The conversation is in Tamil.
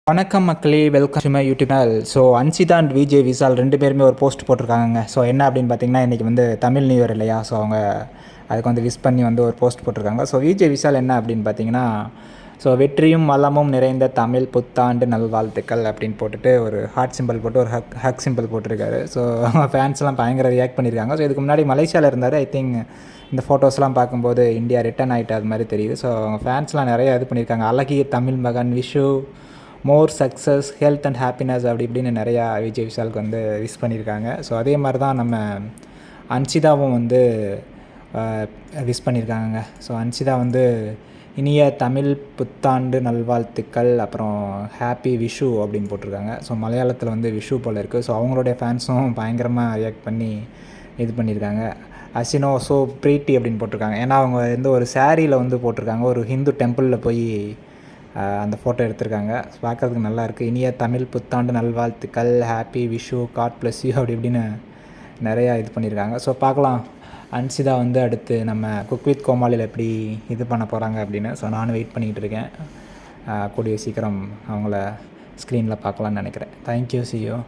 வணக்கம் மக்களே, welcome to my YouTube channel. So Anshitha and VJ Vishal 2 பேருமே ஒரு போஸ்ட் போட்டிருக்காங்க. ஸோ என்ன அப்படின்னு பார்த்தீங்கன்னா, இன்றைக்கி வந்து தமிழ் நியூ இயர் இல்லையா? ஸோ அவங்க அதுக்கு வந்து விஷ் பண்ணி வந்து ஒரு போஸ்ட் போட்டிருக்காங்க. ஸோ விஜே விஷால் என்ன அப்படின்னு பார்த்தீங்கன்னா, ஸோ வெற்றியும் வளமும் நிறைந்த தமிழ் புத்தாண்டு நல்வாழ்த்துக்கள் அப்படின்னு போட்டுட்டு ஒரு ஹார்ட் சிம்பிள் போட்டு ஒரு ஹக் சிம்பிள் போட்டிருக்காரு. ஸோ அவங்க ஃபேன்ஸ்லாம் பயங்கர ரியாக்ட் பண்ணியிருக்காங்க. ஸோ இதுக்கு முன்னாடி மலேசியாவில் இருந்தார். ஐ திங்க் இந்த ஃபோட்டோஸ்லாம் பார்க்கும்போது இந்தியா ரிட்டர்ன் ஆகிட்டு அது மாதிரி தெரியுது. ஸோ அவங்க ஃபேன்ஸ்லாம் நிறைய இது பண்ணியிருக்காங்க. அழகிய Tamil Magan, wish you more success, health and happiness அப்படி இப்படின்னு நிறையா விஜய் விஷாலுக்கு வந்து விஷ் பண்ணியிருக்காங்க. ஸோ அதே மாதிரி தான் நம்ம அன்சிதாவும் வந்து விஷ் பண்ணியிருக்காங்க. ஸோ அன்சிதா வந்து இனிய தமிழ் புத்தாண்டு நல்வாழ்த்துக்கள், அப்புறம் ஹாப்பி விஷு அப்படின்னு போட்டிருக்காங்க. ஸோ மலையாளத்தில் வந்து விஷு போல் இருக்குது. ஸோ அவங்களுடைய ஃபேன்ஸும் பயங்கரமாக ரியாக்ட் பண்ணி இது பண்ணியிருக்காங்க. அசினோ ஸோ ப்ரீட்டி அப்படின்னு போட்டிருக்காங்க. ஏன்னா அவங்க வந்து ஒரு சாரியில் வந்து போட்டிருக்காங்க. ஒரு ஹிந்து டெம்பிளில் போய் அந்த ஃபோட்டோ எடுத்திருக்காங்க. பார்க்குறதுக்கு நல்லாயிருக்கு. இனிய தமிழ் புத்தாண்டு நல்வாழ்த்துக்கள், happy Vishu, God bless you அப்படி இப்படின்னு நிறையா இது பண்ணியிருக்காங்க. ஸோ பார்க்கலாம் அன்சிதா வந்து அடுத்து நம்ம குக் வித் கோமாளியில் எப்படி இது பண்ண போகிறாங்க அப்படின்னு. ஸோ நானும் வெயிட் பண்ணிக்கிட்டு இருக்கேன். கூடிய சீக்கிரம் அவங்கள ஸ்க்ரீனில் பார்க்கலான்னு நினைக்கிறேன். Thank you, C you.